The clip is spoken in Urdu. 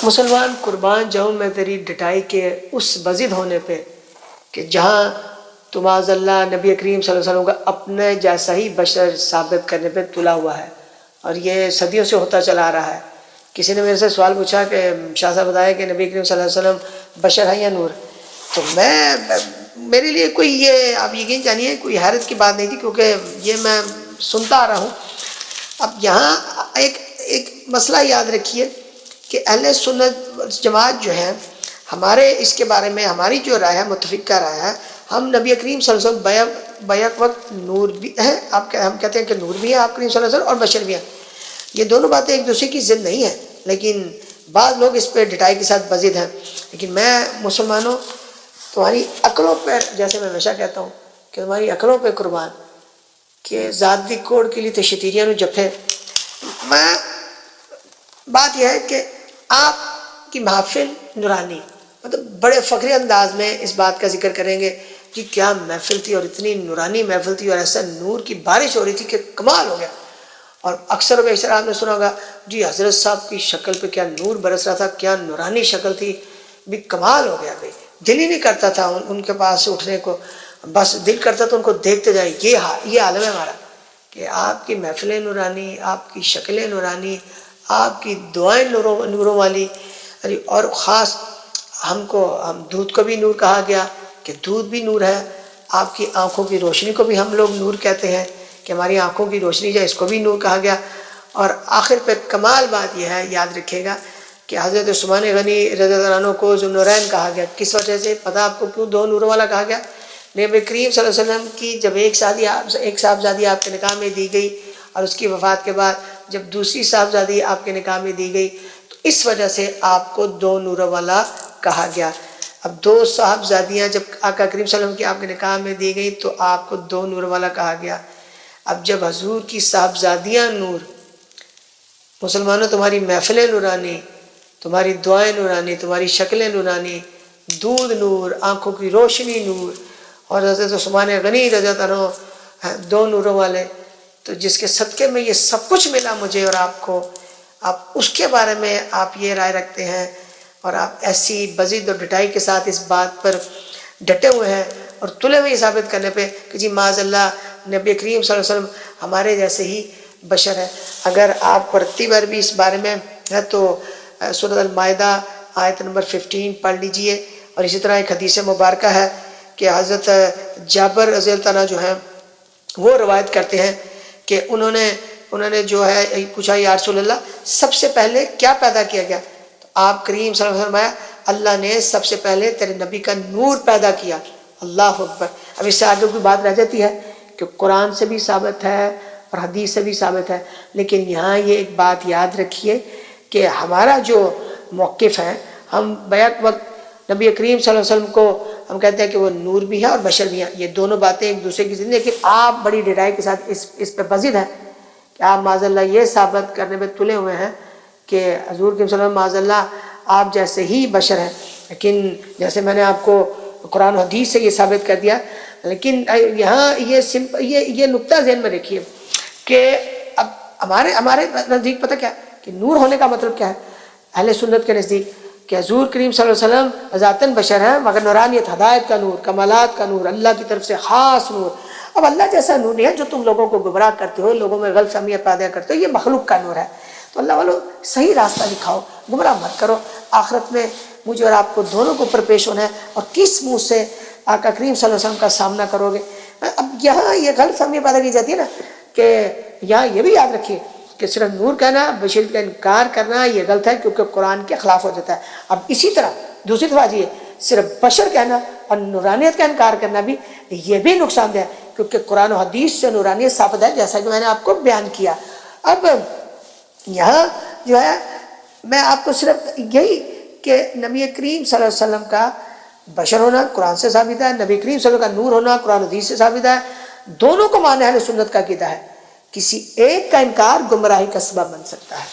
مسلمان قربان جاؤں میں تیری ڈٹائی کے اس بزد ہونے پہ کہ جہاں تو معاذ اللہ نبی کریم صلی اللہ علیہ وسلم کا اپنے جیسا ہی بشر ثابت کرنے پہ تلا ہوا ہے، اور یہ صدیوں سے ہوتا چلا آ رہا ہے۔ کسی نے میرے سے سوال پوچھا کہ شاہ صاحب بتایا کہ نبی کریم صلی اللہ علیہ وسلم بشر ہے یا نور؟ تو میرے لیے کوئی یہ آپ یقین جانیے کوئی حیرت کی بات نہیں تھی، کیونکہ یہ میں سنتا آ رہا ہوں۔ اب یہاں ایک مسئلہ یاد رکھیے کہ اہل سنت جماعت جو ہے، ہمارے اس کے بارے میں ہماری جو رائے ہے متفقہ رائے ہے، ہم نبی کریم صلی اللہ علیہ وسلم بیک وقت نور بھی ہیں، ہم کہتے ہیں کہ نور بھی ہے آپ کریم صلی اللہ علیہ وسلم، اور بشر بھی ہیں۔ یہ دونوں باتیں ایک دوسرے کی ضد نہیں ہیں، لیکن بعض لوگ اس پہ ڈٹائی کے ساتھ بزد ہیں۔ لیکن میں مسلمانوں تمہاری عقلوں پہ، جیسے میں ہمیشہ کہتا ہوں کہ تمہاری عقلوں پہ قربان کہ ذات دی کوڑ کے لیے تو شتیریاں نو جفے۔ میں بات یہ ہے کہ آپ کی محفل نورانی، مطلب بڑے فخری انداز میں اس بات کا ذکر کریں گے کہ کیا محفل تھی، اور اتنی نورانی محفل تھی، اور ایسا نور کی بارش ہو رہی تھی کہ کمال ہو گیا۔ اور اکثر و بیشتر آپ نے سنا ہوگا جی حضرت صاحب کی شکل پہ کیا نور برس رہا تھا، کیا نورانی شکل تھی، بھی کمال ہو گیا بھائی، دل ہی نہیں کرتا تھا ان کے پاس سے اٹھنے کو، بس دل کرتا تو ان کو دیکھتے جائے۔ یہ عالم ہے ہمارا کہ آپ کی محفلیں نورانی، آپ کی شکلیں نورانی، آپ کی دعائیں نوروں والی، اور خاص ہم دودھ کو بھی نور کہا گیا کہ دودھ بھی نور ہے۔ آپ کی آنکھوں کی روشنی کو بھی ہم لوگ نور کہتے ہیں کہ ہماری آنکھوں کی روشنی جو ہے اس کو بھی نور کہا گیا۔ اور آخر پہ کمال بات یہ ہے، یاد رکھیے گا کہ حضرت عثمان غنی رضی اللہ عنہ کو ذوالنورین کہا گیا۔ کس وجہ سے پتہ آپ کو کیوں دو نوروں والا کہا گیا؟ نبی کریم صلی اللہ علیہ وسلم کی جب ایک صاحبزادی آپ کے نکاح میں دی گئی، اور اس کی وفات کے بعد جب دوسری صاحبزادی آپ کے نکاح میں دی گئی، تو اس وجہ سے آپ کو دو نوروں والا کہا گیا۔ اب دو صاحبزادیاں جب آقا کریم صلی اللہ علیہ وسلم کی آپ کے نکاح میں دی گئی تو آپ کو دو نور والا کہا گیا۔ اب جب حضور کی صاحبزادیاں نور، مسلمانوں تمہاری محفلیں نورانی، تمہاری دعائیں نورانی، تمہاری شکلیں نورانی، دودھ نور، آنکھوں کی روشنی نور، اور حضرت عثمان غنی رضی اللہ عنہ دو نوروں والے، تو جس کے صدقے میں یہ سب کچھ ملا مجھے اور آپ کو، آپ اس کے بارے میں آپ یہ رائے رکھتے ہیں، اور آپ ایسی بزد اور ڈٹائی کے ساتھ اس بات پر ڈٹے ہوئے ہیں اور تلے ہوئے ثابت کرنے پہ کہ جی معاذ اللہ نبی کریم صلی اللہ علیہ وسلم ہمارے جیسے ہی بشر ہے۔ اگر آپ کو رتی بار بھی اس بارے میں ہے تو سورۃ المائدہ آیت نمبر 15 پڑھ لیجئے، اور اسی طرح ایک حدیث مبارکہ ہے کہ حضرت جابر رضی اللہ عنہ جو ہیں وہ روایت کرتے ہیں کہ انہوں نے جو ہے پوچھا یا رسول اللہ سب سے پہلے کیا پیدا کیا گیا؟ تو آپ کریم صلی اللہ علیہ وسلم فرمایا اللہ نے سب سے پہلے تیرے نبی کا نور پیدا کیا۔ اللہ اکبر۔ اب اس سے آگے کوئی بات رہ جاتی ہے کہ قرآن سے بھی ثابت ہے اور حدیث سے بھی ثابت ہے، لیکن یہاں یہ ایک بات یاد رکھیے کہ ہمارا جو موقف ہے، ہم بیک وقت نبی کریم صلی اللہ علیہ وسلم کو ہم کہتے ہیں کہ وہ نور بھی ہے اور بشر بھی ہیں، یہ دونوں باتیں ایک دوسرے کی ضد، لیکن آپ بڑی ڈٹائی کے ساتھ اس پہ بزد ہیں کہ آپ معاذ اللہ یہ ثابت کرنے پہ تلے ہوئے ہیں کہ حضور کے صلی اللہ علیہ وسلم معاذ اللہ آپ جیسے ہی بشر ہیں۔ لیکن جیسے میں نے آپ کو قرآن و حدیث سے یہ ثابت کر دیا، لیکن یہاں یہ نقطہ ذہن میں رکھیے کہ اب ہمارے نزدیک پتہ کیا کہ نور ہونے کا مطلب کیا ہے اہل سنت کے نزدیک؟ کہ حضور کریم صلی اللہ علیہ وسلم ذاتاً بشر ہیں، مگر نورانیت، ہدایت کا نور، کمالات کا نور، اللہ کی طرف سے خاص نور۔ اب اللہ جیسا نور نہیں ہے جو تم لوگوں کو گمراہ کرتے ہو، لوگوں میں غلط فہمیاں پیدا کرتے ہو، یہ مخلوق کا نور ہے۔ تو اللہ والو صحیح راستہ دکھاؤ، گمراہ مت کرو۔ آخرت میں مجھے اور آپ کو دونوں کو اوپر پیش ہونا ہے، اور کس منہ سے آقا کریم صلی اللہ علیہ وسلم کا سامنا کرو گے؟ اب یہاں یہ غلط فہمی پیدا کی جاتی ہے نا کہ یہاں یہ بھی یاد رکھیے کہ صرف نور کہنا، بشریت کا انکار کرنا یہ غلط ہے کیونکہ قرآن کے خلاف ہو جاتا ہے۔ اب اسی طرح دوسری طرف آجیے، صرف بشر کہنا اور نورانیت کا انکار کرنا بھی یہ بھی نقصان دہ ہے کیونکہ قرآن و حدیث سے نورانیت ثابت ہے، جیسا کہ میں نے آپ کو بیان کیا۔ اب یہاں جو ہے میں آپ کو صرف یہی کہ نبی کریم صلی اللہ علیہ وسلم کا بشر ہونا قرآن سے ثابت ہے، نبی کریم صلی اللہ علیہ وسلم کا نور ہونا قرآن و حدیث سے ثابت ہے، دونوں کو ماننا اہل سنت کا عقیدہ ہے۔ کسی ایک کا انکار گمراہی کا سبب بن سکتا ہے۔